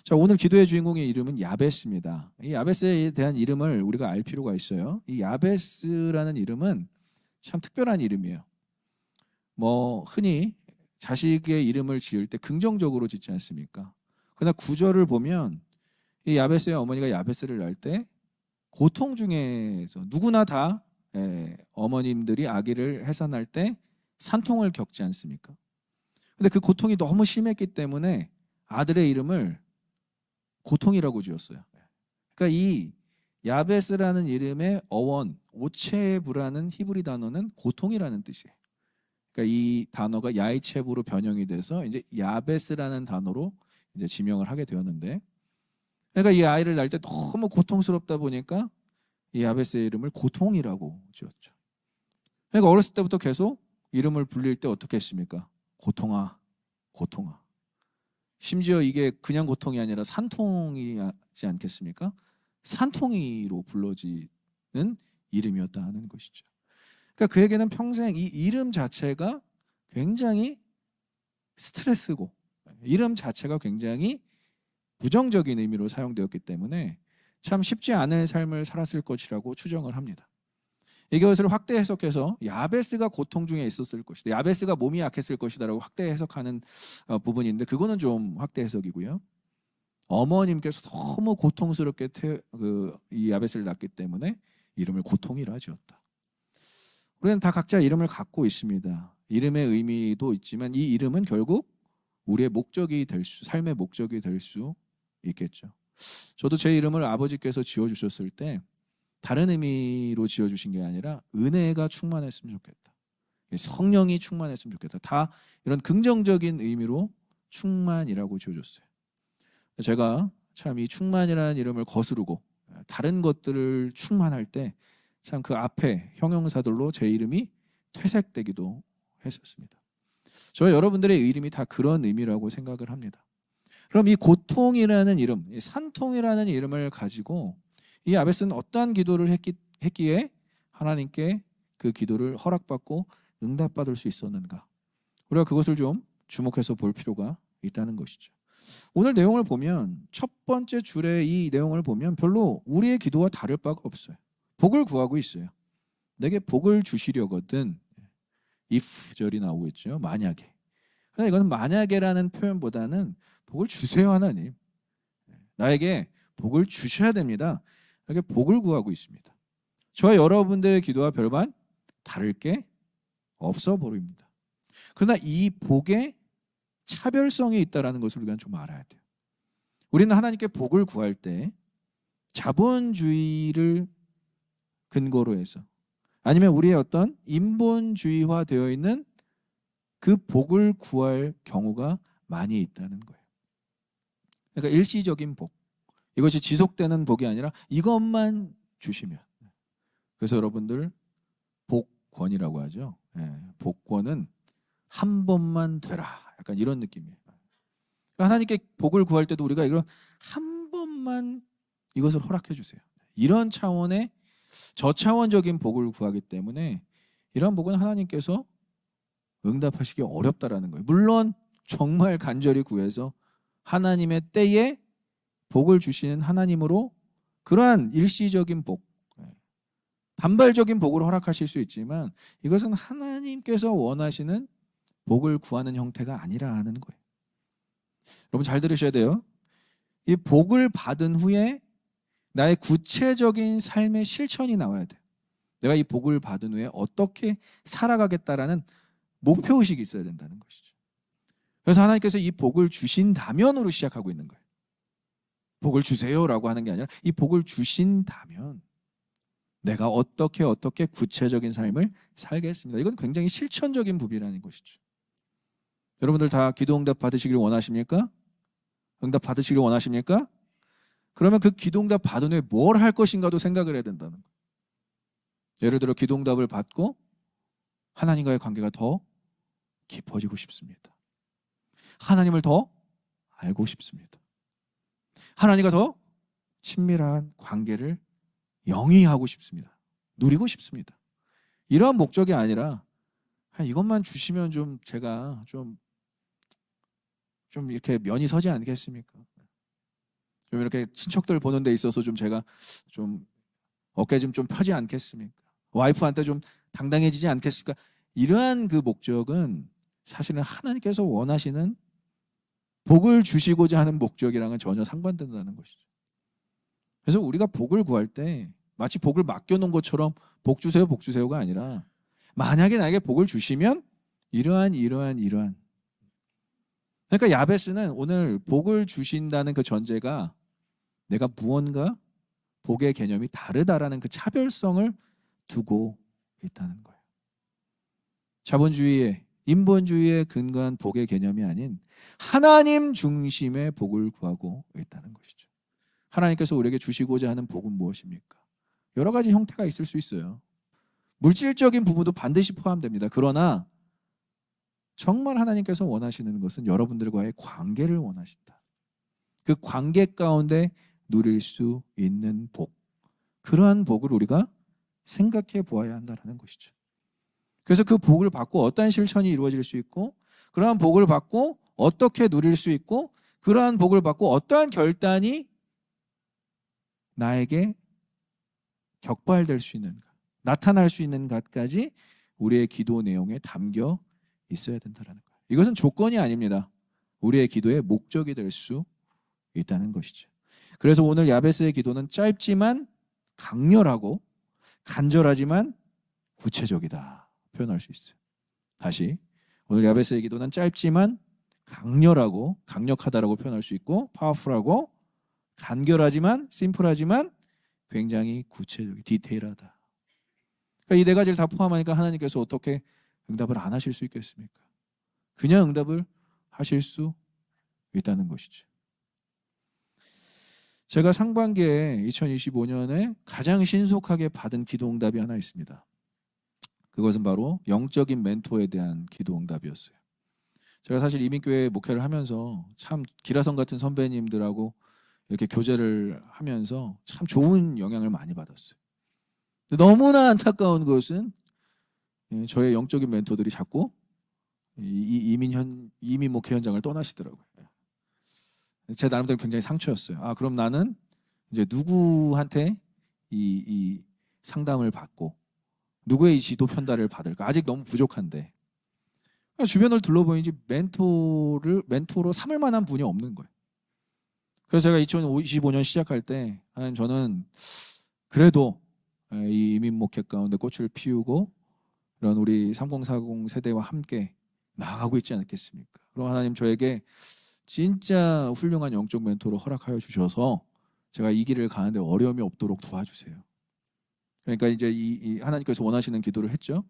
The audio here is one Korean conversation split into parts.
자, 오늘 기도의 주인공의 이름은 야베스입니다. 이 야베스에 대한 이름을 우리가 알 필요가 있어요. 이 야베스라는 이름은 참 특별한 이름이에요. 뭐 흔히 자식의 이름을 지을 때 긍정적으로 짓지 않습니까? 그러나 구절을 보면 이 야베스의 어머니가 야베스를 낳을 때 고통 중에서 누구나 다 어머님들이 아기를 해산할 때 산통을 겪지 않습니까? 근데 그 고통이 너무 심했기 때문에 아들의 이름을 고통이라고 지었어요. 그러니까 이 야베스라는 이름의 어원 오체브라는 히브리 단어는 고통이라는 뜻이에요. 그러니까 이 단어가 야이체브로 변형이 돼서 이제 야베스라는 단어로 이제 지명을 하게 되었는데, 그러니까 이 아이를 낳을 때 너무 고통스럽다 보니까 이 야베스의 이름을 고통이라고 지었죠. 그러니까 어렸을 때부터 계속 이름을 불릴 때 어떻게 했습니까? 고통아, 고통아. 심지어 이게 그냥 고통이 아니라 산통이지 않겠습니까? 산통이로 불러지는 이름이었다 하는 것이죠. 그러니까 그에게는 평생 이 이름 자체가 굉장히 스트레스고, 이름 자체가 굉장히 부정적인 의미로 사용되었기 때문에 참 쉽지 않은 삶을 살았을 것이라고 추정을 합니다. 이것을 확대 해석해서 야베스가 고통 중에 있었을 것이다, 야베스가 몸이 약했을 것이다라고 확대 해석하는 부분인데, 그거는 좀 확대 해석이고요. 어머님께서 너무 고통스럽게 이 야베스를 낳기 때문에 이름을 고통이라 지었다. 우리는 다 각자 이름을 갖고 있습니다. 이름의 의미도 있지만 이 이름은 결국 우리의 목적이 삶의 목적이 될 수 있겠죠. 저도 제 이름을 아버지께서 지어주셨을 때 다른 의미로 지어주신 게 아니라 은혜가 충만했으면 좋겠다, 성령이 충만했으면 좋겠다, 다 이런 긍정적인 의미로 충만이라고 지어줬어요. 제가 참 이 충만이라는 이름을 거스르고 다른 것들을 충만할 때 참 그 앞에 형용사들로 제 이름이 퇴색되기도 했었습니다. 저 여러분들의 이름이 다 그런 의미라고 생각을 합니다. 그럼 이 고통이라는 이름, 이 산통이라는 이름을 가지고 이 야베스는 어떠한 기도를 했기에 하나님께 그 기도를 허락받고 응답받을 수 있었는가? 우리가 그것을 좀 주목해서 볼 필요가 있다는 것이죠. 오늘 내용을 보면 첫 번째 줄의 이 내용을 보면 별로 우리의 기도와 다를 바가 없어요. 복을 구하고 있어요. 내게 복을 주시려거든, if 절이 나오고 있죠. 만약에. 그러나 이거는 만약에라는 표현보다는 복을 주세요 하나님, 나에게 복을 주셔야 됩니다, 이렇게 복을 구하고 있습니다. 저와 여러분들의 기도와 별반 다를 게 없어 보입니다. 그러나 이 복에 차별성이 있다는 것을 우리가 좀 알아야 돼요. 우리는 하나님께 복을 구할 때 자본주의를 근거로 해서, 아니면 우리의 어떤 인본주의화 되어 있는 그 복을 구할 경우가 많이 있다는 거예요. 그러니까 일시적인 복, 이것이 지속되는 복이 아니라 이것만 주시면. 그래서 여러분들 복권이라고 하죠. 복권은 한 번만 되라, 약간 이런 느낌이에요. 하나님께 복을 구할 때도 우리가 이런 한 번만 이것을 허락해 주세요, 이런 차원의 저차원적인 복을 구하기 때문에 이런 복은 하나님께서 응답하시기 어렵다라는 거예요. 물론 정말 간절히 구해서 하나님의 때에 복을 주시는 하나님으로 그러한 일시적인 복, 단발적인 복을 허락하실 수 있지만 이것은 하나님께서 원하시는 복을 구하는 형태가 아니라 하는 거예요. 여러분 잘 들으셔야 돼요. 이 복을 받은 후에 나의 구체적인 삶의 실천이 나와야 돼요. 내가 이 복을 받은 후에 어떻게 살아가겠다라는 목표의식이 있어야 된다는 것이죠. 그래서 하나님께서 이 복을 주신다면으로 시작하고 있는 거예요. 복을 주세요라고 하는 게 아니라 이 복을 주신다면 내가 어떻게 구체적인 삶을 살겠습니다. 이건 굉장히 실천적인 부분이라는 것이죠. 여러분들 다 기도 응답 받으시길 원하십니까? 응답 받으시길 원하십니까? 그러면 그 기도 응답 받은 후에 뭘 할 것인가도 생각을 해야 된다는 거예요. 예를 들어 기도 응답을 받고 하나님과의 관계가 더 깊어지고 싶습니다. 하나님을 더 알고 싶습니다. 하나님과 더 친밀한 관계를 영위하고 싶습니다. 누리고 싶습니다. 이러한 목적이 아니라 이것만 주시면 좀 제가 좀 이렇게 면이 서지 않겠습니까? 좀 이렇게 친척들 보는 데 있어서 좀 제가 좀 어깨 좀 펴지 않겠습니까? 와이프한테 좀 당당해지지 않겠습니까? 이러한 그 목적은 사실은 하나님께서 원하시는 복을 주시고자 하는 목적이랑은 전혀 상반된다는 것이죠. 그래서 우리가 복을 구할 때 마치 복을 맡겨놓은 것처럼 복 주세요, 복 주세요가 아니라 만약에 나에게 복을 주시면 이러한. 그러니까 야베스는 오늘 복을 주신다는 그 전제가 내가 무언가 복의 개념이 다르다라는 그 차별성을 두고 있다는 거예요. 자본주의에 인본주의에 근거한 복의 개념이 아닌 하나님 중심의 복을 구하고 있다는 것이죠. 하나님께서 우리에게 주시고자 하는 복은 무엇입니까? 여러 가지 형태가 있을 수 있어요. 물질적인 부분도 반드시 포함됩니다. 그러나 정말 하나님께서 원하시는 것은 여러분들과의 관계를 원하신다. 그 관계 가운데 누릴 수 있는 복. 그러한 복을 우리가 생각해 보아야 한다는 것이죠. 그래서 그 복을 받고 어떠한 실천이 이루어질 수 있고, 그러한 복을 받고 어떻게 누릴 수 있고, 그러한 복을 받고 어떠한 결단이 나에게 격발될 수 있는가, 나타날 수 있는 것까지 우리의 기도 내용에 담겨 있어야 된다는 거예요. 이것은 조건이 아닙니다. 우리의 기도의 목적이 될 수 있다는 것이죠. 그래서 오늘 야베스의 기도는 짧지만 강렬하고 간절하지만 구체적이다 표현할 수 있어요. 다시, 오늘 야베스의 기도는 짧지만 강렬하고 강력하다라고 표현할 수 있고, 파워풀하고 간결하지만 심플하지만 굉장히 구체적이 디테일하다. 그러니까 이 네 가지를 다 포함하니까 하나님께서 어떻게 응답을 안 하실 수 있겠습니까? 그냥 응답을 하실 수 있다는 것이죠. 제가 상반기에 2025년에 가장 신속하게 받은 기도 응답이 하나 있습니다. 그것은 바로 영적인 멘토에 대한 기도 응답이었어요. 제가 사실 이민교회 목회를 하면서 참 기라성 같은 선배님들하고 이렇게 교제를 하면서 참 좋은 영향을 많이 받았어요. 너무나 안타까운 것은 저의 영적인 멘토들이 자꾸 이민 목회 현장을 떠나시더라고요. 제 나름대로 굉장히 상처였어요. 아, 그럼 나는 이제 누구한테 이 상담을 받고 누구의 이 지도 편달을 받을까? 아직 너무 부족한데. 주변을 둘러보니 멘토로 삼을 만한 분이 없는 거예요. 그래서 제가 2025년 시작할 때 하나님, 저는 그래도 이 이민 목회 가운데 꽃을 피우고 이런 우리 3040 세대와 함께 나아가고 있지 않겠습니까? 그럼 하나님, 저에게 진짜 훌륭한 영적 멘토로 허락하여 주셔서 제가 이 길을 가는데 어려움이 없도록 도와주세요. 그러니까 이제 이 하나님께서 원하시는 기도를 했죠.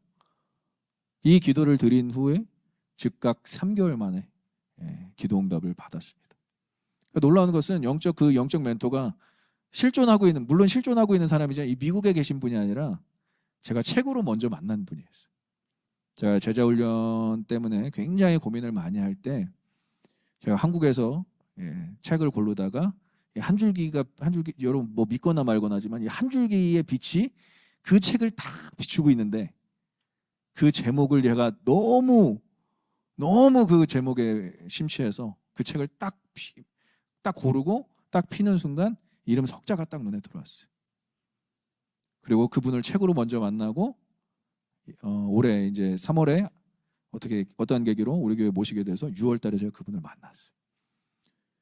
이 기도를 드린 후에 즉각 3개월 만에 기도 응답을 받았습니다. 그러니까 놀라운 것은 그 영적 멘토가 물론 실존하고 있는 사람이지만 이 미국에 계신 분이 아니라 제가 책으로 먼저 만난 분이었어요. 제가 제자 훈련 때문에 굉장히 고민을 많이 할 때 제가 한국에서 책을 고르다가 한 줄기 여러분 뭐 믿거나 말거나지만 이 한 줄기의 빛이 그 책을 딱 비추고 있는데, 그 제목을 제가 너무 그 제목에 심취해서 그 책을 딱 고르고 딱 피는 순간 이름 석자가 딱 눈에 들어왔어요. 그리고 그분을 책으로 먼저 만나고 올해 이제 3월에 어떠한 계기로 우리 교회 모시게 돼서 6월 달에 제가 그분을 만났어요.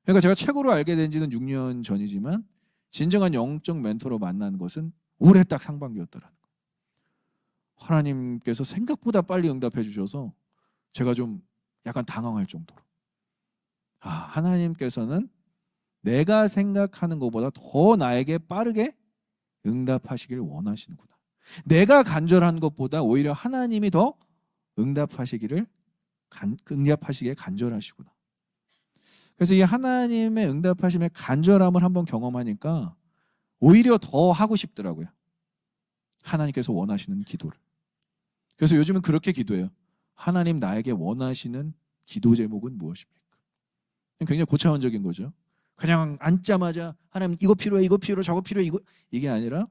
그러니까 제가 책으로 알게 된 지는 6년 전이지만 진정한 영적 멘토로 만난 것은 올해 딱 상반기였더라는 거예요. 하나님께서 생각보다 빨리 응답해 주셔서 제가 좀 약간 당황할 정도로, 하나님께서는 내가 생각하는 것보다 더 나에게 빠르게 응답하시길 원하시는구나. 내가 간절한 것보다 오히려 하나님이 더 응답하시기에 간절하시구나. 그래서 이 하나님의 응답하심의 간절함을 한번 경험하니까 오히려 더 하고 싶더라고요. 하나님께서 원하시는 기도를. 그래서 요즘은 그렇게 기도해요. 하나님, 나에게 원하시는 기도 제목은 무엇입니까? 굉장히 고차원적인 거죠. 그냥 앉자마자 하나님 이거 필요해, 저거 필요해, 이게 아니라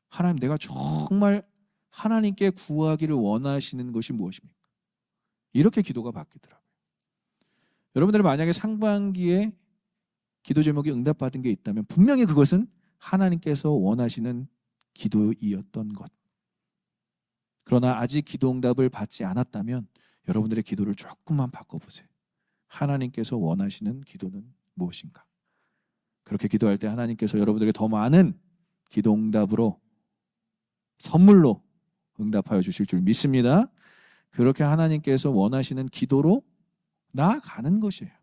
하나님, 내가 정말 하나님께 구하기를 원하시는 것이 무엇입니까? 이렇게 기도가 바뀌더라고요. 여러분들이 만약에 상반기에 기도 제목이 응답받은 게 있다면 분명히 그것은 하나님께서 원하시는 기도이었던 것. 그러나 아직 기도 응답을 받지 않았다면 여러분들의 기도를 조금만 바꿔보세요. 하나님께서 원하시는 기도는 무엇인가? 그렇게 기도할 때 하나님께서 여러분들에게 더 많은 기도 응답으로 선물로 응답하여 주실 줄 믿습니다. 그렇게 하나님께서 원하시는 기도로 나아가는 것이에요.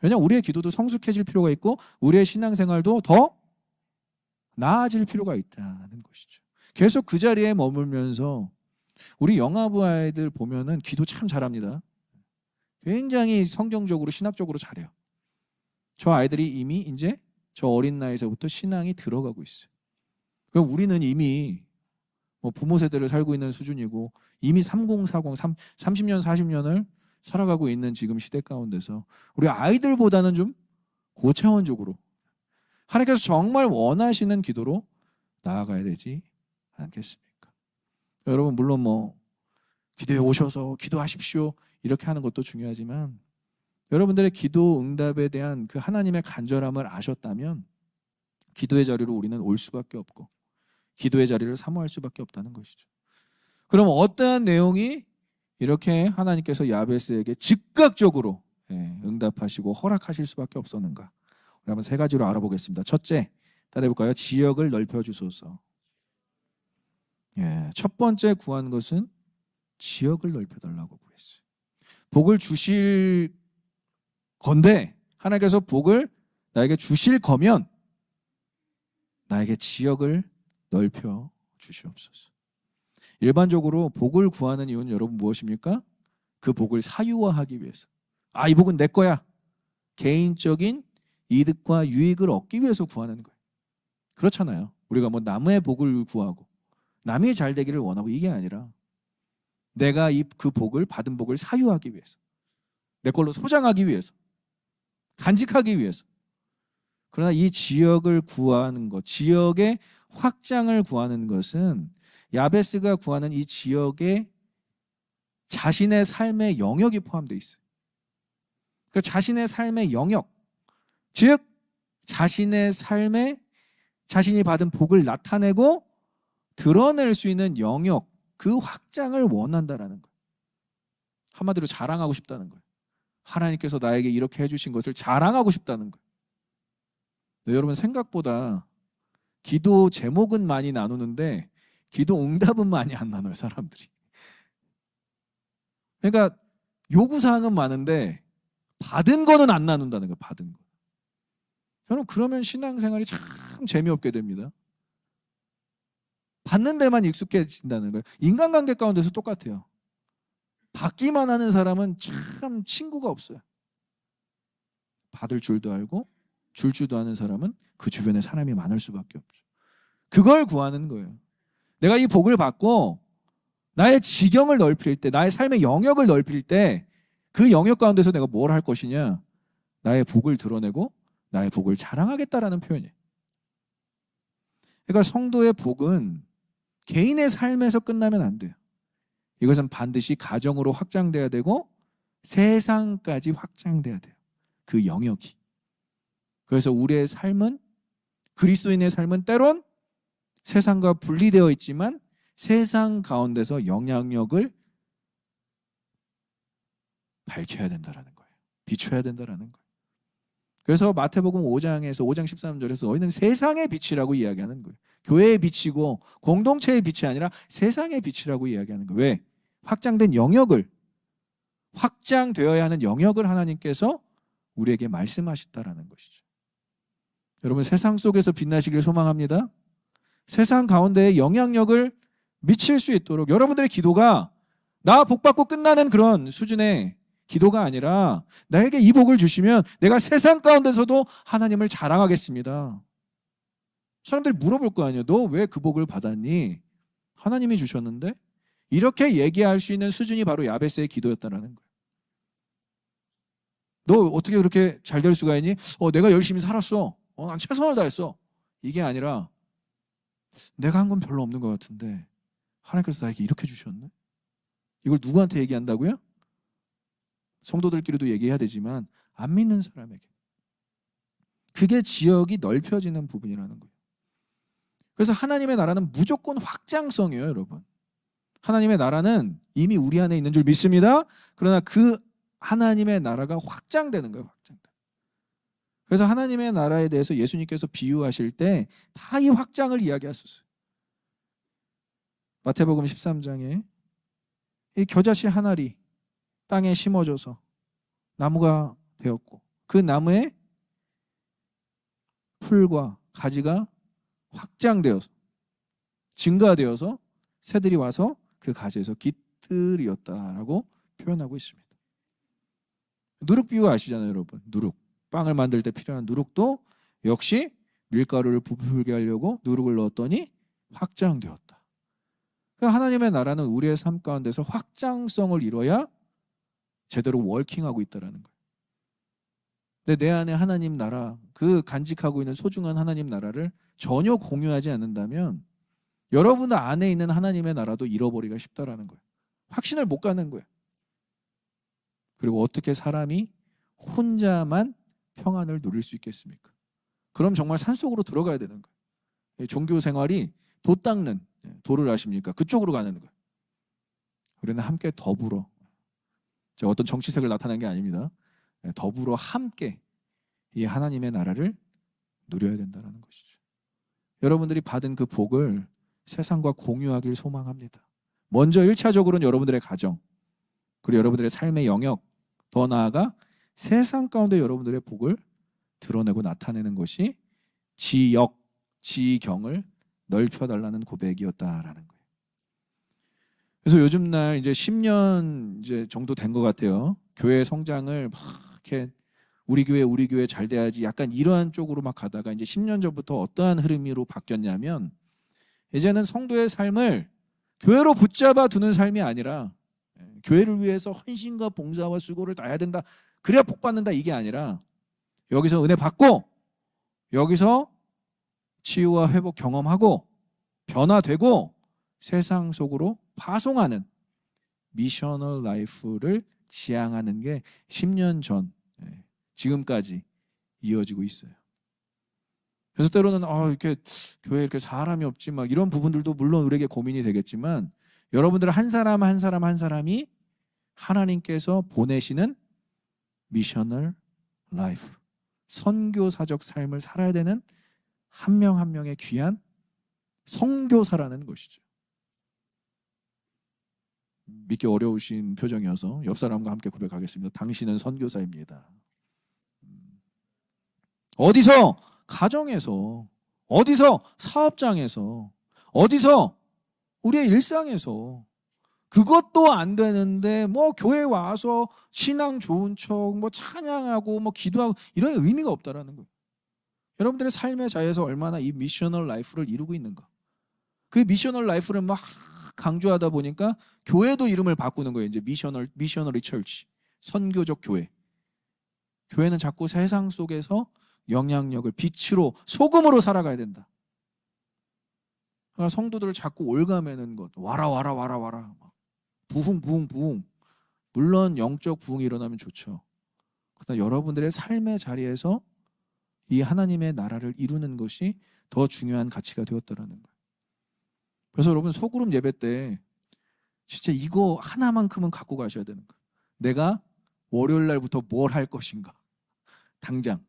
왜냐하면 우리의 기도도 성숙해질 필요가 있고 우리의 신앙생활도 더 나아질 필요가 있다는 것이죠. 계속 그 자리에 머물면서 우리 영아부 아이들 보면은 기도 참 잘합니다. 굉장히 성경적으로 신학적으로 잘해요. 저 아이들이 이미 이제 저 어린 나이에서부터 신앙이 들어가고 있어요. 그럼 우리는 이미 뭐 부모 세대를 살고 있는 수준이고 이미 3040, 30년, 40년을 살아가고 있는 지금 시대 가운데서 우리 아이들보다는 좀 고차원적으로 하나님께서 정말 원하시는 기도로 나아가야 되지 않겠습니까? 여러분 물론 뭐 기도에 오셔서 기도하십시오 이렇게 하는 것도 중요하지만 여러분들의 기도 응답에 대한 그 하나님의 간절함을 아셨다면 기도의 자리로 우리는 올 수밖에 없고 기도의 자리를 사모할 수밖에 없다는 것이죠. 그럼 어떠한 내용이 이렇게 하나님께서 야베스에게 즉각적으로 응답하시고 허락하실 수밖에 없었는가? 우리 한번 세 가지로 알아보겠습니다. 첫째, 따라해볼까요? 지역을 넓혀주소서. 첫 번째 구한 것은 지역을 넓혀달라고 구했어요. 복을 주실 건데 하나님께서 복을 나에게 주실 거면 나에게 지역을 넓혀 주시옵소서. 일반적으로 복을 구하는 이유는 여러분 무엇입니까? 그 복을 사유화하기 위해서. 이 복은 내 거야. 개인적인 이득과 유익을 얻기 위해서 구하는 거예요. 그렇잖아요. 우리가 뭐 남의 복을 구하고 남이 잘 되기를 원하고 이게 아니라 내가 그 복을 받은 복을 사유하기 위해서 내 걸로 소장하기 위해서 간직하기 위해서. 그러나 이 지역을 구하는 것, 지역의 확장을 구하는 것은 야베스가 구하는 이 지역에 자신의 삶의 영역이 포함되어 있어요. 그 자신의 삶의 영역, 즉 자신의 삶에 자신이 받은 복을 나타내고 드러낼 수 있는 영역, 그 확장을 원한다라는 거예요. 한마디로 자랑하고 싶다는 거예요. 하나님께서 나에게 이렇게 해주신 것을 자랑하고 싶다는 거예요. 네, 여러분 생각보다 기도 제목은 많이 나누는데 기도 응답은 많이 안 나눠요, 사람들이. 그러니까 요구사항은 많은데 받은 거는 안 나눈다는 거예요, 받은 거. 저는 그러면 신앙생활이 참 재미없게 됩니다. 받는 데만 익숙해진다는 거예요. 인간관계 가운데서 똑같아요. 받기만 하는 사람은 참 친구가 없어요. 받을 줄도 알고 줄 줄도 아는 사람은 그 주변에 사람이 많을 수밖에 없죠. 그걸 구하는 거예요. 내가 이 복을 받고 나의 지경을 넓힐 때, 나의 삶의 영역을 넓힐 때 그 영역 가운데서 내가 뭘 할 것이냐? 나의 복을 드러내고 나의 복을 자랑하겠다라는 표현이에요. 그러니까 성도의 복은 개인의 삶에서 끝나면 안 돼요. 이것은 반드시 가정으로 확장돼야 되고 세상까지 확장돼야 돼요. 그 영역이. 그래서 우리의 삶은, 그리스도인의 삶은 때론 세상과 분리되어 있지만 세상 가운데서 영향력을 밝혀야 된다는 거예요. 비춰야 된다는 거예요. 그래서 마태복음 5장에서 5장 13절에서 너희는 세상의 빛이라고 이야기하는 거예요. 교회의 빛이고 공동체의 빛이 아니라 세상의 빛이라고 이야기하는 거예요. 왜? 확장된 영역을, 확장되어야 하는 영역을 하나님께서 우리에게 말씀하셨다라는 것이죠. 여러분 세상 속에서 빛나시길 소망합니다. 세상 가운데에 영향력을 미칠 수 있도록 여러분들의 기도가 나 복 받고 끝나는 그런 수준의 기도가 아니라 나에게 이 복을 주시면 내가 세상 가운데서도 하나님을 자랑하겠습니다. 사람들이 물어볼 거 아니에요. 너 왜 그 복을 받았니? 하나님이 주셨는데? 이렇게 얘기할 수 있는 수준이 바로 야베스의 기도였다는 거예요. 너 어떻게 그렇게 잘 될 수가 있니? 내가 열심히 살았어. 난 최선을 다했어. 이게 아니라 내가 한 건 별로 없는 것 같은데 하나님께서 나에게 이렇게 주셨네? 이걸 누구한테 얘기한다고요? 성도들끼리도 얘기해야 되지만 안 믿는 사람에게. 그게 지역이 넓혀지는 부분이라는 거예요. 그래서 하나님의 나라는 무조건 확장성이에요, 여러분. 하나님의 나라는 이미 우리 안에 있는 줄 믿습니다. 그러나 그 하나님의 나라가 확장되는 거예요, 확장돼. 그래서 하나님의 나라에 대해서 예수님께서 비유하실 때 다 이 확장을 이야기하셨어요. 마태복음 13장에 이 겨자씨 한 알이 땅에 심어져서 나무가 되었고 그 나무에 풀과 가지가 확장되어서 증가되어서 새들이 와서 그 가지에서 깃들이었다라고 표현하고 있습니다. 누룩 비유 아시잖아요, 여러분. 누룩. 빵을 만들 때 필요한 누룩도 역시 밀가루를 부풀게 하려고 누룩을 넣었더니 확장되었다. 하나님의 나라는 우리의 삶 가운데서 확장성을 이뤄야 제대로 워킹하고 있다는 거예요. 근데 내 안에 하나님 나라, 그 간직하고 있는 소중한 하나님 나라를 전혀 공유하지 않는다면 여러분 안에 있는 하나님의 나라도 잃어버리기가 쉽다라는 거예요. 확신을 못 갖는 거예요. 그리고 어떻게 사람이 혼자만 평안을 누릴 수 있겠습니까? 그럼 정말 산속으로 들어가야 되는 거예요. 종교 생활이 도 닦는, 도를 아십니까? 그쪽으로 가는 거예요. 우리는 함께 더불어, 제가 어떤 정치색을 나타낸 게 아닙니다. 더불어 함께 이 하나님의 나라를 누려야 된다는 것이죠. 여러분들이 받은 그 복을 세상과 공유하길 소망합니다. 먼저 1차적으로는 여러분들의 가정, 그리고 여러분들의 삶의 영역, 더 나아가 세상 가운데 여러분들의 복을 드러내고 나타내는 것이 지역, 지경을 넓혀달라는 고백이었다라는 거예요. 그래서 요즘 날 이제 10년 이제 정도 된 것 같아요. 교회 성장을 막 이렇게 우리 교회 잘 돼야지 약간 이러한 쪽으로 막 가다가 이제 10년 전부터 어떠한 흐름으로 바뀌었냐면 이제는 성도의 삶을 교회로 붙잡아 두는 삶이 아니라 교회를 위해서 헌신과 봉사와 수고를 다해야 된다. 그래야 복 받는다 이게 아니라 여기서 은혜 받고 여기서 치유와 회복 경험하고 변화되고 세상 속으로 파송하는 미셔널 라이프를 지향하는 게 10년 전 지금까지 이어지고 있어요. 그래서 때로는 이렇게 교회에 이렇게 사람이 없지 막 이런 부분들도 물론 우리에게 고민이 되겠지만 여러분들 한 사람 한 사람이 하나님께서 보내시는 미셔널 라이프, 선교사적 삶을 살아야 되는 한 명 한 명의 귀한 선교사라는 것이죠. 믿기 어려우신 표정이어서 옆 사람과 함께 고백하겠습니다. 당신은 선교사입니다. 어디서? 가정에서, 어디서? 사업장에서, 어디서? 우리의 일상에서. 그것도 안 되는데 뭐 교회 와서 신앙 좋은 척 뭐 찬양하고 뭐 기도하고 이런 의미가 없다라는 거예요. 여러분들의 삶의 자리에서 얼마나 이 미셔널 라이프를 이루고 있는가. 그 미셔널 라이프를 막 강조하다 보니까 교회도 이름을 바꾸는 거예요. 이제 미셔너리 철치, 선교적 교회. 교회는 자꾸 세상 속에서 영향력을 빛으로 소금으로 살아가야 된다. 그러니까 성도들을 자꾸 올가매는 것, 와라 부흥. 물론 영적 부흥이 일어나면 좋죠. 그러나 여러분들의 삶의 자리에서 이 하나님의 나라를 이루는 것이 더 중요한 가치가 되었다라는 거예요. 그래서 여러분 소그룹 예배 때 진짜 이거 하나만큼은 갖고 가셔야 되는 거예요. 내가 월요일 날부터 뭘 할 것인가. 당장.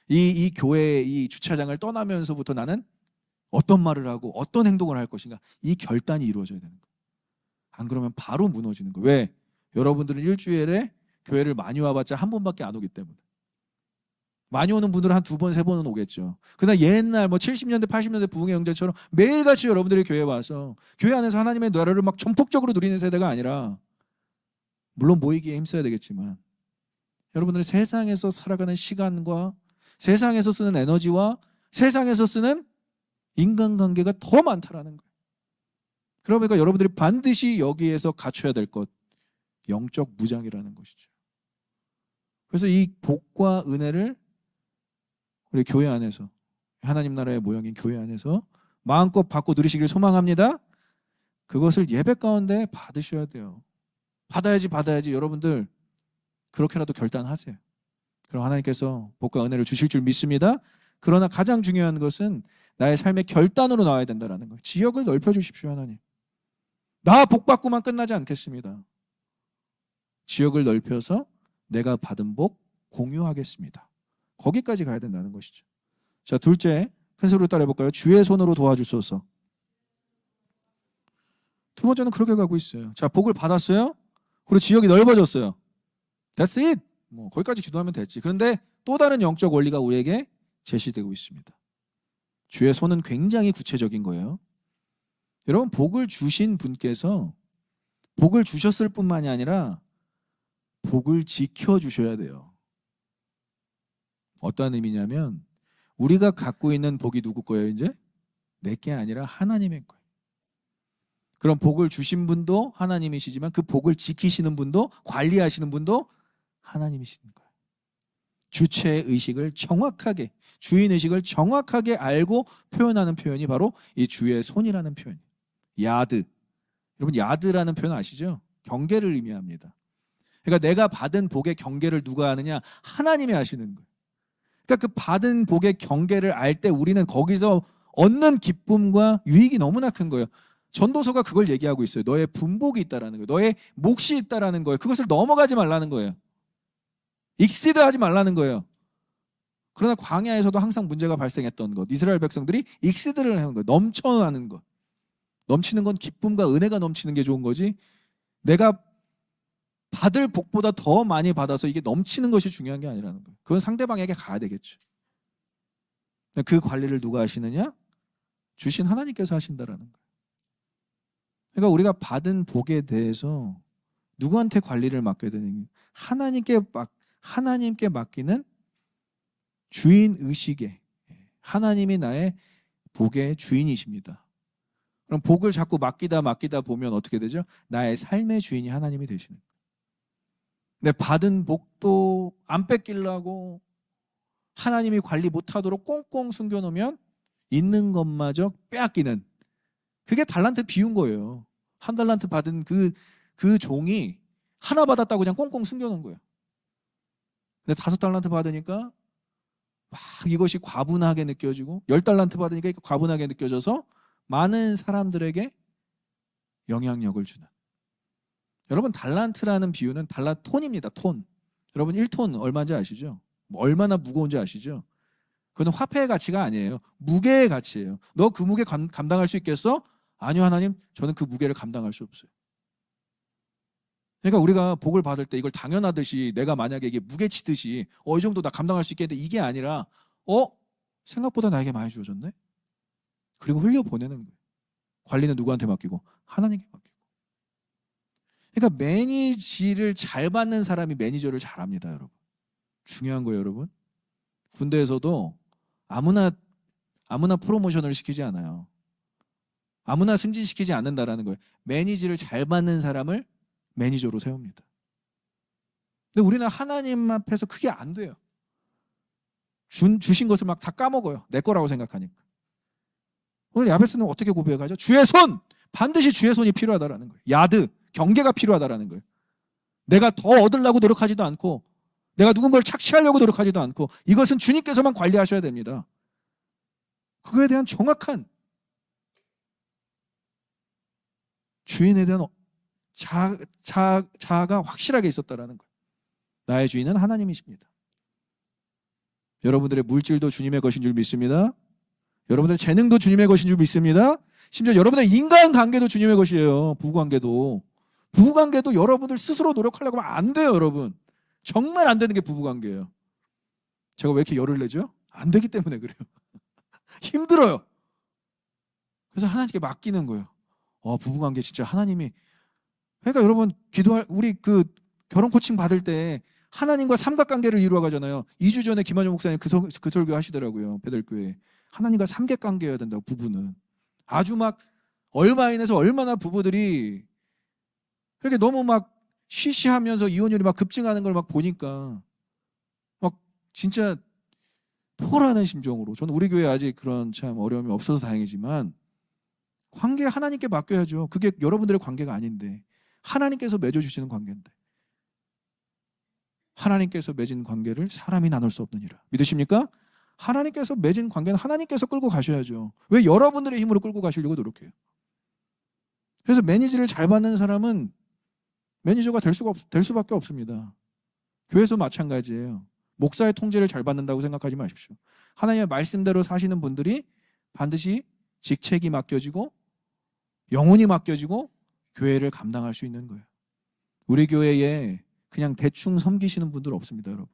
이 교회 이 주차장을 떠나면서부터 나는 어떤 말을 하고 어떤 행동을 할 것인가. 이 결단이 이루어져야 되는 거예요. 안 그러면 바로 무너지는 거예요. 왜? 여러분들은 일주일에 교회를 많이 와봤자 한 번밖에 안 오기 때문에. 많이 오는 분들은 한 2번, 3번은 오겠죠. 그러나 옛날 뭐 70년대, 80년대 부흥의 형제처럼 매일같이 여러분들이 교회에 와서 교회 안에서 하나님의 나라를 막 전폭적으로 누리는 세대가 아니라 물론 모이기에 힘써야 되겠지만 여러분들은 세상에서 살아가는 시간과 세상에서 쓰는 에너지와 세상에서 쓰는 인간관계가 더 많다라는 거예요. 그러니까 여러분들이 반드시 여기에서 갖춰야 될 것, 영적 무장이라는 것이죠. 그래서 이 복과 은혜를 우리 교회 안에서 하나님 나라의 모형인 교회 안에서 마음껏 받고 누리시길 소망합니다. 그것을 예배 가운데 받으셔야 돼요. 받아야지 여러분들 그렇게라도 결단하세요. 그럼 하나님께서 복과 은혜를 주실 줄 믿습니다. 그러나 가장 중요한 것은 나의 삶의 결단으로 나와야 된다는 거예요. 지역을 넓혀주십시오, 하나님. 나 복 받고만 끝나지 않겠습니다. 지역을 넓혀서 내가 받은 복 공유하겠습니다. 거기까지 가야 된다는 것이죠. 자, 둘째, 큰 소리로 따라해볼까요? 주의 손으로 도와주소서. 두 번째는 그렇게 가고 있어요. 자, 복을 받았어요. 그리고 지역이 넓어졌어요. That's it. 뭐 거기까지 기도하면 됐지. 그런데 또 다른 영적 원리가 우리에게 제시되고 있습니다. 주의 손은 굉장히 구체적인 거예요. 여러분, 복을 주신 분께서 복을 주셨을 뿐만이 아니라 복을 지켜주셔야 돼요. 어떠한 의미냐면 우리가 갖고 있는 복이 누구 거예요? 이제 내 게 아니라 하나님의 거예요. 그럼 복을 주신 분도 하나님이시지만 그 복을 지키시는 분도, 관리하시는 분도 하나님이시는 거예요. 주체의 의식을 정확하게, 주인의식을 정확하게 알고 표현하는 표현이 바로 이 주의 손이라는 표현이에요. 야드. 여러분, 야드라는 표현 아시죠? 경계를 의미합니다. 그러니까 내가 받은 복의 경계를 누가 하느냐? 하나님이 하시는 거예요. 그러니까 그 받은 복의 경계를 알 때 우리는 거기서 얻는 기쁨과 유익이 너무나 큰 거예요. 전도서가 그걸 얘기하고 있어요. 너의 분복이 있다라는 거예요. 너의 몫이 있다라는 거예요. 그것을 넘어가지 말라는 거예요. 익시드하지 말라는 거예요. 그러나 광야에서도 항상 문제가 발생했던 것, 이스라엘 백성들이 익시드를 하는 거예요. 넘쳐나는 것. 넘치는 건 기쁨과 은혜가 넘치는 게 좋은 거지, 내가 받을 복보다 더 많이 받아서 이게 넘치는 것이 중요한 게 아니라는 거예요. 그건 상대방에게 가야 되겠죠. 그 관리를 누가 하시느냐? 주신 하나님께서 하신다라는 거예요. 그러니까 우리가 받은 복에 대해서 누구한테 관리를 맡겨야 되는 거예요? 하나님께 맡기는 주인 의식에, 하나님이 나의 복의 주인이십니다. 그럼 복을 자꾸 맡기다 보면 어떻게 되죠? 나의 삶의 주인이 하나님이 되시는 거예요. 내 받은 복도 안 뺏기려고 하나님이 관리 못하도록 꽁꽁 숨겨놓으면 있는 것마저 빼앗기는, 그게 달란트 비운 거예요. 한 달란트 받은 그 종이 하나 받았다고 그냥 꽁꽁 숨겨놓은 거예요. 근데 5달란트 받으니까 막 이것이 과분하게 느껴지고, 10달란트 받으니까 과분하게 느껴져서 많은 사람들에게 영향력을 주는. 여러분, 달란트라는 비유는 톤입니다. 톤. 여러분, 1톤 얼마인지 아시죠? 얼마나 무거운지 아시죠? 그건 화폐의 가치가 아니에요. 무게의 가치예요. 너 그 무게 감당할 수 있겠어? 아니요, 하나님, 저는 그 무게를 감당할 수 없어요. 그러니까 우리가 복을 받을 때 이걸 당연하듯이, 내가 만약에 이게 무게치듯이 이 정도 나 감당할 수 있겠는데, 이게 아니라 생각보다 나에게 많이 주어졌네? 그리고 흘려보내는 거예요. 관리는 누구한테 맡기고? 하나님께 맡기고. 그러니까 매니지를 잘 받는 사람이 매니저를 잘합니다, 여러분. 중요한 거예요, 여러분. 군대에서도 아무나 프로모션을 시키지 않아요. 아무나 승진시키지 않는다라는 거예요. 매니지를 잘 받는 사람을 매니저로 세웁니다. 근데 우리는 하나님 앞에서 그게 안 돼요. 주신 것을 막 다 까먹어요. 내 거라고 생각하니까. 오늘 야베스는 어떻게 고백하죠? 주의 손! 반드시 주의 손이 필요하다라는 거예요. 야드, 경계가 필요하다라는 거예요. 내가 더 얻으려고 노력하지도 않고, 내가 누군가를 착취하려고 노력하지도 않고, 이것은 주님께서만 관리하셔야 됩니다. 그거에 대한 정확한 주인에 대한 자아가 확실하게 있었다라는 거예요. 나의 주인은 하나님이십니다. 여러분들의 물질도 주님의 것인 줄 믿습니다. 여러분들의 재능도 주님의 것인 줄 믿습니다. 심지어 여러분들의 인간관계도 주님의 것이에요. 부부관계도 여러분들 스스로 노력하려고 하면 안 돼요, 여러분. 정말 안 되는 게 부부관계예요. 제가 왜 이렇게 열을 내죠? 안 되기 때문에 그래요. 힘들어요. 그래서 하나님께 맡기는 거예요. 부부관계 진짜 하나님이. 그러니까 여러분, 우리 그 결혼 코칭 받을 때 하나님과 삼각관계를 이루어가잖아요. 2주 전에 김한영 목사님 그 설교 하시더라고요. 배들교회. 하나님과 삼각관계여야 된다고, 부부는. 아주 막 얼마인에서 얼마나 부부들이 그렇게 너무 막 쉬쉬하면서 이혼율이 막 급증하는 걸 막 보니까 막 진짜 토라는 심정으로, 저는 우리 교회 아직 그런 참 어려움이 없어서 다행이지만, 관계 하나님께 맡겨야죠. 그게 여러분들의 관계가 아닌데, 하나님께서 맺어주시는 관계인데. 하나님께서 맺은 관계를 사람이 나눌 수 없느니라. 믿으십니까? 하나님께서 맺은 관계는 하나님께서 끌고 가셔야죠. 왜 여러분들의 힘으로 끌고 가시려고 노력해요? 그래서 매니지를 잘 받는 사람은 매니저가 될 수밖에 없습니다. 교회에서 마찬가지예요. 목사의 통제를 잘 받는다고 생각하지 마십시오. 하나님의 말씀대로 사시는 분들이 반드시 직책이 맡겨지고 영혼이 맡겨지고 교회를 감당할 수 있는 거예요. 우리 교회에 그냥 대충 섬기시는 분들 없습니다, 여러분.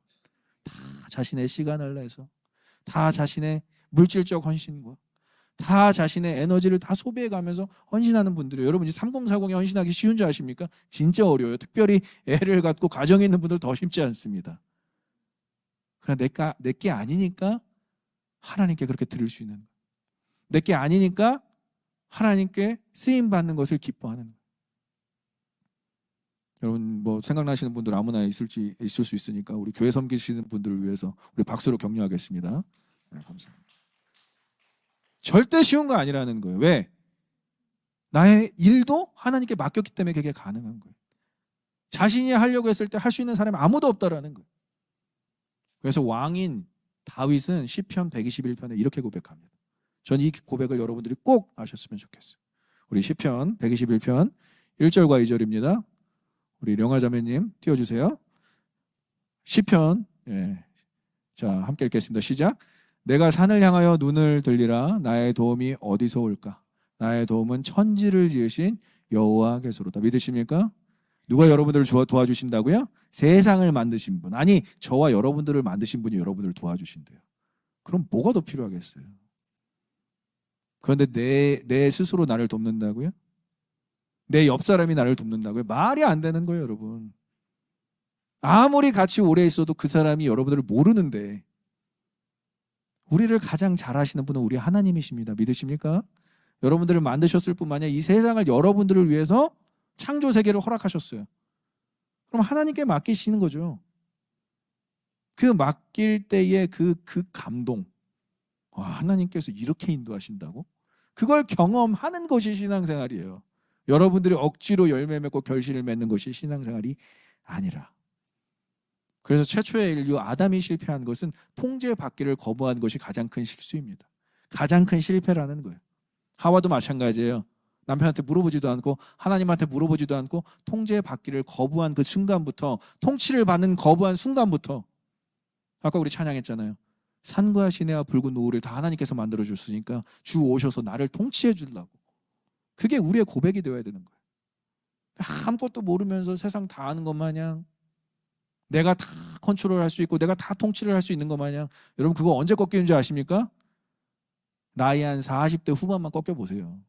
다 자신의 시간을 내서, 다 자신의 물질적 헌신과 다 자신의 에너지를 다 소비해가면서 헌신하는 분들이에요. 여러분, 3040에 헌신하기 쉬운 줄 아십니까? 진짜 어려워요. 특별히 애를 갖고 가정에 있는 분들 더 쉽지 않습니다. 그러나 내게 아니니까 하나님께 그렇게 드릴 수 있는 거예요. 내게 아니니까 하나님께 쓰임 받는 것을 기뻐하는 거예요. 여러분, 뭐 생각나시는 분들 아무나 있을 수 있으니까 우리 교회 섬기시는 분들을 위해서 우리 박수로 격려하겠습니다. 네, 감사합니다. 절대 쉬운 거 아니라는 거예요. 왜? 나의 일도 하나님께 맡겼기 때문에 그게 가능한 거예요. 자신이 하려고 했을 때 할 수 있는 사람이 아무도 없다라는 거예요. 그래서 왕인 다윗은 시편 121편에 이렇게 고백합니다. 전 이 고백을 여러분들이 꼭 아셨으면 좋겠어요. 우리 시편 121편 1절과 2절입니다. 우리 령아 자매님 띄워주세요. 시편, 자, 함께 읽겠습니다. 시작. 내가 산을 향하여 눈을 들리라. 나의 도움이 어디서 올까? 나의 도움은 천지를 지으신 여호와께서로다. 믿으십니까? 누가 여러분들을 도와주신다고요? 세상을 만드신 분. 아니, 저와 여러분들을 만드신 분이 여러분들을 도와주신대요. 그럼 뭐가 더 필요하겠어요? 그런데 내 스스로 나를 돕는다고요? 내 옆 사람이 나를 돕는다고요? 말이 안 되는 거예요, 여러분. 아무리 같이 오래 있어도 그 사람이 여러분들을 모르는데, 우리를 가장 잘 아시는 분은 우리 하나님이십니다. 믿으십니까? 여러분들을 만드셨을 뿐만 아니라 이 세상을 여러분들을 위해서 창조 세계를 허락하셨어요. 그럼 하나님께 맡기시는 거죠. 그 맡길 때의 그 감동. 와, 하나님께서 이렇게 인도하신다고? 그걸 경험하는 것이 신앙생활이에요. 여러분들이 억지로 열매 맺고 결실을 맺는 것이 신앙생활이 아니라. 그래서 최초의 인류 아담이 실패한 것은 통제받기를 거부한 것이 가장 큰 실수입니다. 가장 큰 실패라는 거예요. 하와도 마찬가지예요. 남편한테 물어보지도 않고 하나님한테 물어보지도 않고 통제받기를 거부한 그 순간부터, 통치를 받는 거부한 순간부터, 아까 우리 찬양했잖아요. 산과 시내와 붉은 노을을 다 하나님께서 만들어줬으니까 주 오셔서 나를 통치해 주려고. 그게 우리의 고백이 되어야 되는 거예요. 아무것도 모르면서 세상 다 아는 것 마냥, 내가 다 컨트롤할 수 있고 내가 다 통치를 할 수 있는 것 마냥, 여러분 그거 언제 꺾이는 줄 아십니까? 나이 한 40대 후반만 꺾여보세요.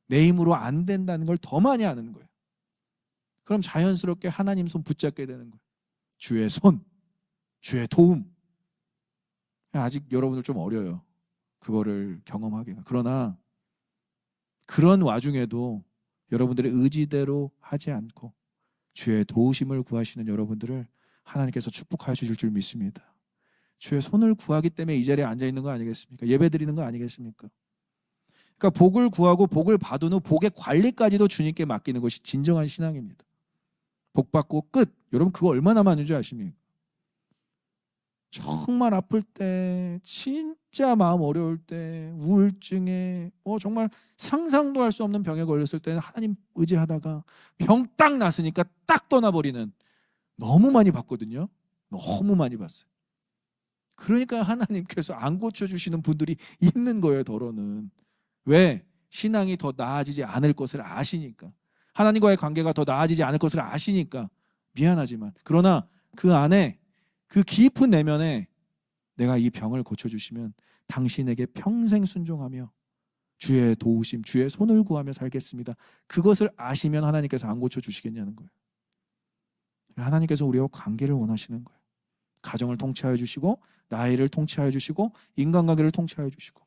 내 힘으로 안 된다는 걸 더 많이 아는 거예요. 그럼 자연스럽게 하나님 손 붙잡게 되는 거예요. 주의 손, 주의 도움. 아직 여러분들 좀 어려요. 그거를 경험하기가. 그러나 그런 와중에도 여러분들의 의지대로 하지 않고 주의 도우심을 구하시는 여러분들을 하나님께서 축복하여 주실 줄 믿습니다. 주의 손을 구하기 때문에 이 자리에 앉아 있는 거 아니겠습니까? 예배 드리는 거 아니겠습니까? 그러니까 복을 구하고 복을 받은 후 복의 관리까지도 주님께 맡기는 것이 진정한 신앙입니다. 복 받고 끝. 여러분 그거 얼마나 많은 줄 아십니까? 정말 아플 때, 진짜 마음 어려울 때, 우울증에 정말 상상도 할 수 없는 병에 걸렸을 때는 하나님 의지하다가 병 딱 났으니까 딱 떠나버리는, 너무 많이 봤거든요. 너무 많이 봤어요. 그러니까 하나님께서 안 고쳐주시는 분들이 있는 거예요, 더러는. 왜? 신앙이 더 나아지지 않을 것을 아시니까. 하나님과의 관계가 더 나아지지 않을 것을 아시니까. 미안하지만. 그러나 그 안에, 그 깊은 내면에 내가 이 병을 고쳐주시면 당신에게 평생 순종하며 주의 도우심, 주의 손을 구하며 살겠습니다. 그것을 아시면 하나님께서 안 고쳐주시겠냐는 거예요. 하나님께서 우리와 관계를 원하시는 거예요. 가정을 통치하여 주시고, 나이를 통치하여 주시고, 인간관계를 통치하여 주시고.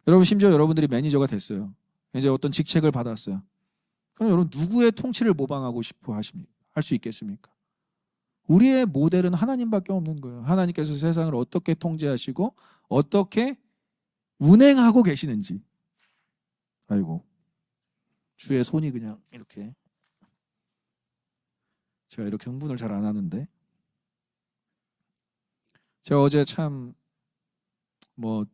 여러분, 심지어 여러분들이 매니저가 됐어요. 이제 어떤 직책을 받았어요. 그럼 여러분 누구의 통치를 모방하고 싶어 할 수 있겠습니까? 우리의 모델은 하나님밖에 없는 거예요. 하나님께서 세상을 어떻게 통제하시고 어떻게 운행하고 계시는지. 아이고, 주의 손이 그냥 이렇게. 제가 이렇게 흥분을 잘 안 하는데, 제가 어제 참 뭐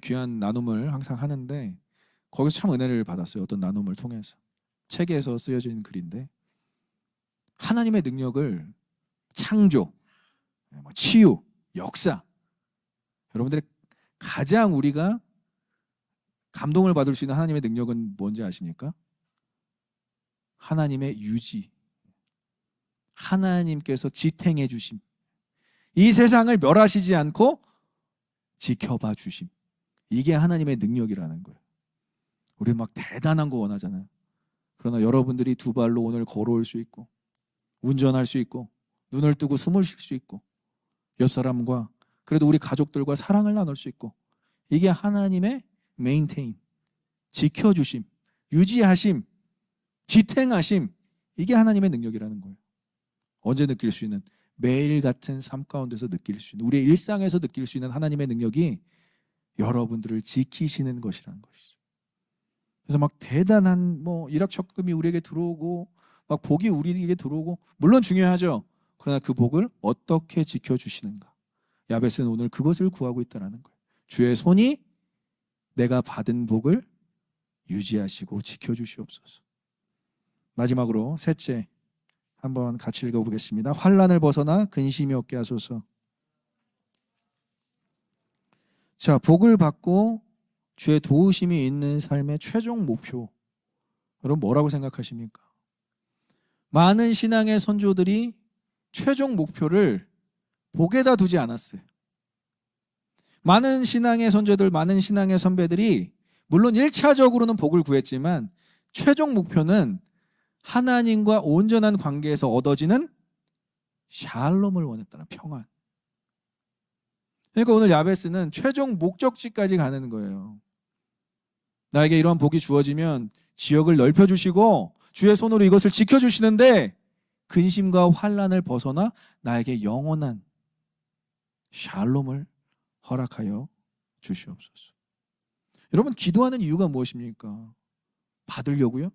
귀한 나눔을 항상 하는데 거기서 참 은혜를 받았어요. 어떤 나눔을 통해서. 책에서 쓰여진 글인데, 하나님의 능력을 창조, 치유, 역사, 여러분들의 가장 우리가 감동을 받을 수 있는 하나님의 능력은 뭔지 아십니까? 하나님의 유지, 하나님께서 지탱해 주심, 이 세상을 멸하시지 않고 지켜봐 주심, 이게 하나님의 능력이라는 거예요. 우리 막 대단한 거 원하잖아요. 그러나 여러분들이 두 발로 오늘 걸어올 수 있고, 운전할 수 있고, 눈을 뜨고 숨을 쉴 수 있고, 옆 사람과, 그래도 우리 가족들과 사랑을 나눌 수 있고, 이게 하나님의 메인테인, 지켜주심, 유지하심, 지탱하심, 이게 하나님의 능력이라는 거예요. 언제 느낄 수 있는, 매일 같은 삶 가운데서 느낄 수 있는, 우리의 일상에서 느낄 수 있는 하나님의 능력이 여러분들을 지키시는 것이라는 것이죠. 그래서 막 대단한 일확천금이 우리에게 들어오고, 막 복이 우리에게 들어오고, 물론 중요하죠. 그러나 그 복을 어떻게 지켜주시는가, 야베스는 오늘 그것을 구하고 있다는 거예요. 주의 손이 내가 받은 복을 유지하시고 지켜주시옵소서. 마지막으로 셋째, 한번 같이 읽어보겠습니다. 환난을 벗어나 근심이 없게 하소서. 자, 복을 받고 주의 도우심이 있는 삶의 최종 목표, 여러분 뭐라고 생각하십니까? 많은 신앙의 선조들이 최종 목표를 복에다 두지 않았어요. 많은 신앙의 선조들, 많은 신앙의 선배들이 물론 1차적으로는 복을 구했지만 최종 목표는 하나님과 온전한 관계에서 얻어지는 샬롬을 원했다는, 평안. 그러니까 오늘 야베스는 최종 목적지까지 가는 거예요. 나에게 이러한 복이 주어지면 지역을 넓혀주시고 주의 손으로 이것을 지켜주시는데, 근심과 환난을 벗어나 나에게 영원한 샬롬을 허락하여 주시옵소서. 여러분, 기도하는 이유가 무엇입니까? 받으려고요?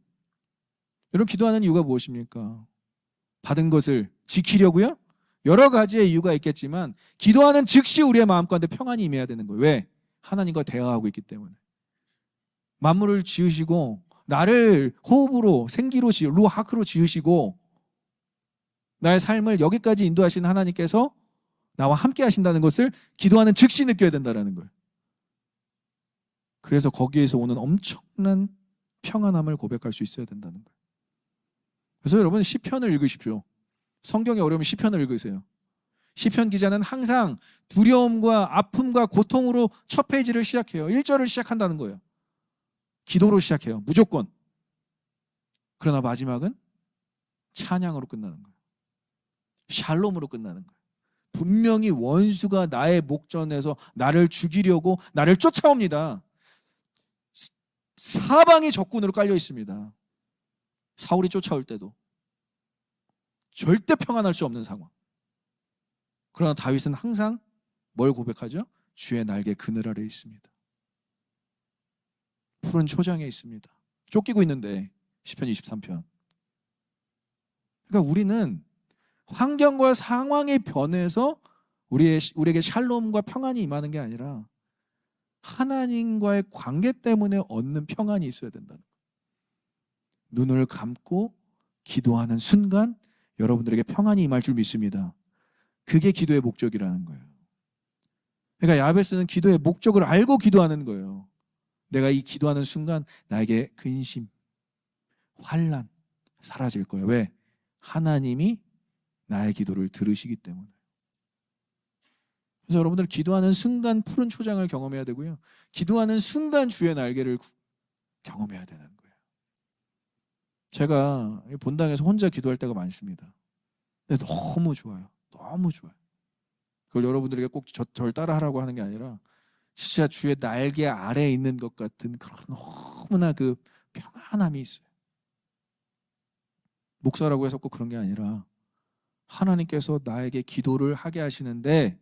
여러분, 기도하는 이유가 무엇입니까? 받은 것을 지키려고요? 여러 가지의 이유가 있겠지만 기도하는 즉시 우리의 마음 가운데 평안이 임해야 되는 거예요. 왜? 하나님과 대화하고 있기 때문에. 만물을 지으시고 나를 호흡으로, 생기로 루하크로 지으시고 나의 삶을 여기까지 인도하신 하나님께서 나와 함께 하신다는 것을 기도하는 즉시 느껴야 된다는 거예요. 그래서 거기에서 오는 엄청난 평안함을 고백할 수 있어야 된다는 거예요. 그래서 여러분, 시편을 읽으십시오. 성경이 어려우면 시편을 읽으세요. 시편 기자는 항상 두려움과 아픔과 고통으로 첫 페이지를 시작해요. 1절을 시작한다는 거예요. 기도로 시작해요. 무조건. 그러나 마지막은 찬양으로 끝나는 거예요. 샬롬으로 끝나는 거예요. 분명히 원수가 나의 목전에서 나를 죽이려고 나를 쫓아옵니다. 사방이 적군으로 깔려 있습니다. 사울이 쫓아올 때도 절대 평안할 수 없는 상황. 그러나 다윗은 항상 뭘 고백하죠? 주의 날개 그늘 아래에 있습니다. 푸른 초장에 있습니다. 쫓기고 있는데, 시편 23편. 그러니까 우리는 환경과 상황이 변해서 우리에게 샬롬과 평안이 임하는 게 아니라 하나님과의 관계 때문에 얻는 평안이 있어야 된다는 거예요. 눈을 감고 기도하는 순간 여러분들에게 평안이 임할 줄 믿습니다. 그게 기도의 목적이라는 거예요. 그러니까 야베스는 기도의 목적을 알고 기도하는 거예요. 내가 이 기도하는 순간 나에게 근심, 환난 사라질 거예요. 왜? 하나님이 나의 기도를 들으시기 때문에. 그래서 여러분들 기도하는 순간 푸른 초장을 경험해야 되고요. 기도하는 순간 주의 날개를 경험해야 되는 거예요. 제가 본당에서 혼자 기도할 때가 많습니다. 근데 너무 좋아요. 너무 좋아요. 그걸 여러분들에게 꼭 저를 따라하라고 하는 게 아니라 진짜 주의 날개 아래에 있는 것 같은 그런 너무나 그 평안함이 있어요. 목사라고 해서 꼭 그런 게 아니라 하나님께서 나에게 기도를 하게 하시는데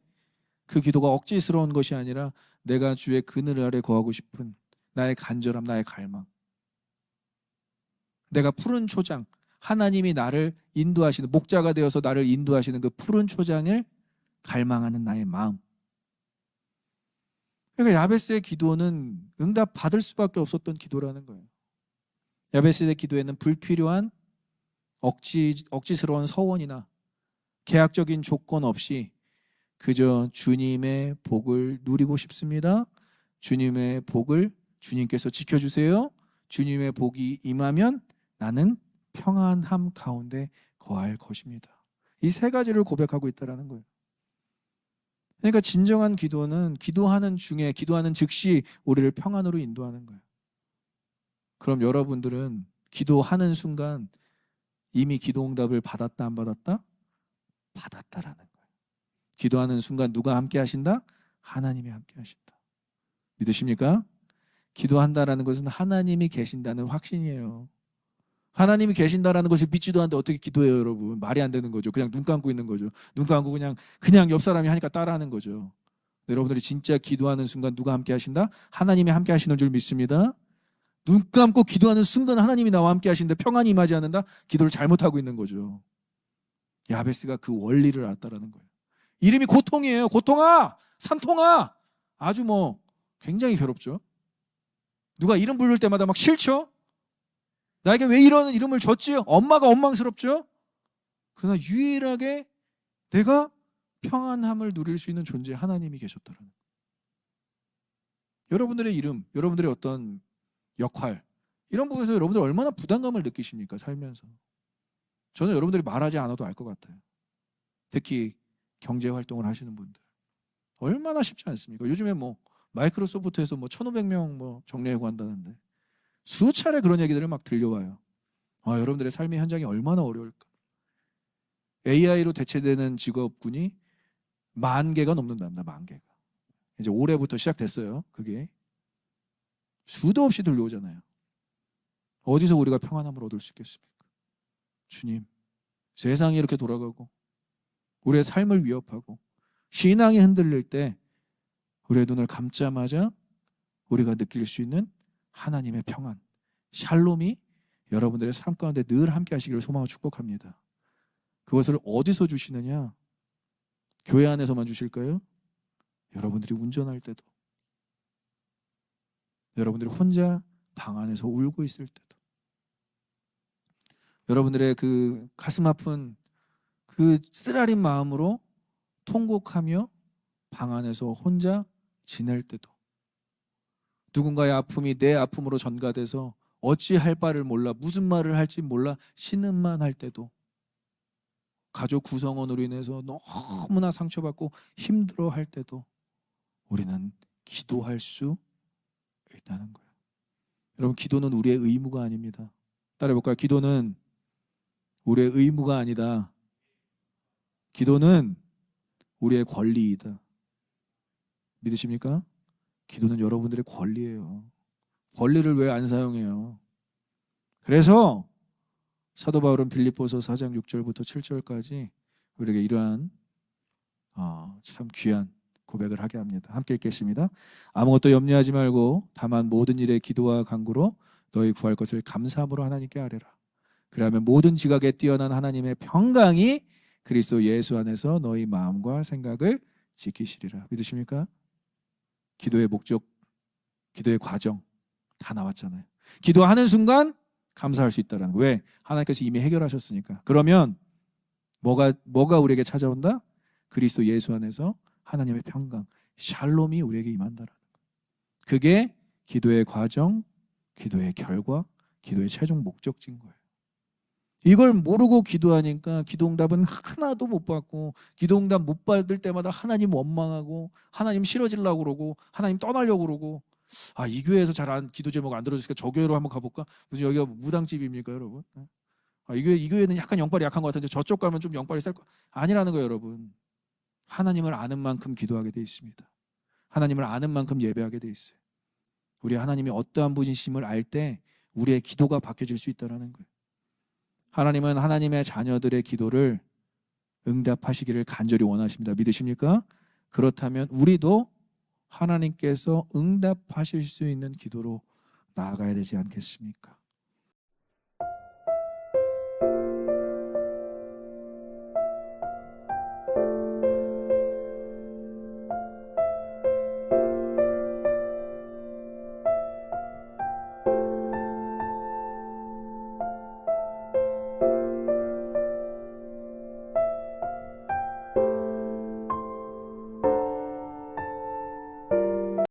그 기도가 억지스러운 것이 아니라 내가 주의 그늘 아래 거하고 싶은 나의 간절함, 나의 갈망. 내가 푸른 초장, 하나님이 나를 인도하시는, 목자가 되어서 나를 인도하시는 그 푸른 초장을 갈망하는 나의 마음. 그러니까 야베스의 기도는 응답 받을 수밖에 없었던 기도라는 거예요. 야베스의 기도에는 불필요한 억지스러운 서원이나 계약적인 조건 없이 그저 주님의 복을 누리고 싶습니다. 주님의 복을 주님께서 지켜주세요. 주님의 복이 임하면 나는 평안함 가운데 거할 것입니다. 이 세 가지를 고백하고 있다는 거예요. 그러니까 진정한 기도는 기도하는 중에, 기도하는 즉시 우리를 평안으로 인도하는 거예요. 그럼 여러분들은 기도하는 순간 이미 기도 응답을 받았다 안 받았다? 받았다라는 거예요. 기도하는 순간 누가 함께 하신다? 하나님이 함께 하신다. 믿으십니까? 기도한다라는 것은 하나님이 계신다는 확신이에요. 하나님이 계신다라는 것을 믿지도 않는데 어떻게 기도해요, 여러분? 말이 안 되는 거죠. 그냥 눈 감고 있는 거죠. 눈 감고 그냥 옆 사람이 하니까 따라하는 거죠. 여러분들이 진짜 기도하는 순간 누가 함께 하신다? 하나님이 함께 하시는 줄 믿습니다. 눈 감고 기도하는 순간 하나님이 나와 함께 하시는데 평안이 임하지 않는다? 기도를 잘못하고 있는 거죠. 야베스가 그 원리를 알았다라는 거예요. 이름이 고통이에요. 고통아! 산통아! 아주 굉장히 괴롭죠. 누가 이름 부를 때마다 막 싫죠? 나에게 왜 이런 이름을 줬지? 엄마가 원망스럽죠? 그러나 유일하게 내가 평안함을 누릴 수 있는 존재 하나님이 계셨다는 거예요. 여러분들의 이름, 여러분들의 어떤 역할, 이런 부분에서 여러분들 얼마나 부담감을 느끼십니까? 살면서. 저는 여러분들이 말하지 않아도 알 것 같아요. 특히 경제활동을 하시는 분들. 얼마나 쉽지 않습니까? 요즘에 마이크로소프트에서 1,500명 정리해고 한다는데 수차례 그런 얘기들을 막 들려와요. 여러분들의 삶의 현장이 얼마나 어려울까. AI로 대체되는 직업군이 10,000개가 넘는답니다. 10,000개가. 이제 올해부터 시작됐어요. 그게. 수도 없이 들려오잖아요. 어디서 우리가 평안함을 얻을 수 있겠습니까? 주님, 세상이 이렇게 돌아가고 우리의 삶을 위협하고 신앙이 흔들릴 때 우리의 눈을 감자마자 우리가 느낄 수 있는 하나님의 평안, 샬롬이 여러분들의 삶 가운데 늘 함께 하시기를 소망하고 축복합니다. 그것을 어디서 주시느냐? 교회 안에서만 주실까요? 여러분들이 운전할 때도, 여러분들이 혼자 방 안에서 울고 있을 때도, 여러분들의 그 가슴 아픈 그 쓰라린 마음으로 통곡하며 방 안에서 혼자 지낼 때도, 누군가의 아픔이 내 아픔으로 전가돼서 어찌할 바를 몰라, 무슨 말을 할지 몰라 신음만 할 때도, 가족 구성원으로 인해서 너무나 상처받고 힘들어할 때도 우리는 기도할 수 있다는 거예요. 여러분, 기도는 우리의 의무가 아닙니다. 따라해볼까요? 기도는 우리의 의무가 아니다. 기도는 우리의 권리이다. 믿으십니까? 기도는 여러분들의 권리예요. 권리를 왜 안 사용해요? 그래서 사도 바울은 빌립보서 4장 6절부터 7절까지 우리에게 이러한 참 귀한 고백을 하게 합니다. 함께 읽겠습니다. 아무것도 염려하지 말고 다만 모든 일에 기도와 간구로 너희 구할 것을 감사함으로 하나님께 아뢰라. 그러면 모든 지각에 뛰어난 하나님의 평강이 그리스도 예수 안에서 너희 마음과 생각을 지키시리라. 믿으십니까? 기도의 목적, 기도의 과정 다 나왔잖아요. 기도하는 순간 감사할 수 있다는 거. 왜? 하나님께서 이미 해결하셨으니까. 그러면 뭐가 우리에게 찾아온다? 그리스도 예수 안에서 하나님의 평강, 샬롬이 우리에게 임한다라는 거. 그게 기도의 과정, 기도의 결과, 기도의 최종 목적지인 거예요. 이걸 모르고 기도하니까 기도응답은 하나도 못 받고, 기도응답 못 받을 때마다 하나님 원망하고 하나님 싫어지려고 그러고 하나님 떠나려고 그러고, 이 교회에서 잘 기도 제목 안 들어주니까 저 교회로 한번 가볼까? 무슨 여기가 무당집입니까, 여러분? 이 교회는 약간 영빨이 약한 것 같은데 저쪽 가면 좀 영빨이 셀 거 아니라는 거예요, 여러분. 하나님을 아는 만큼 기도하게 돼 있습니다. 하나님을 아는 만큼 예배하게 돼 있어요. 우리 하나님이 어떠한 분이심을 알 때 우리의 기도가 바뀌어질 수 있다는 거예요. 하나님은 하나님의 자녀들의 기도를 응답하시기를 간절히 원하십니다. 믿으십니까? 그렇다면 우리도 하나님께서 응답하실 수 있는 기도로 나아가야 되지 않겠습니까?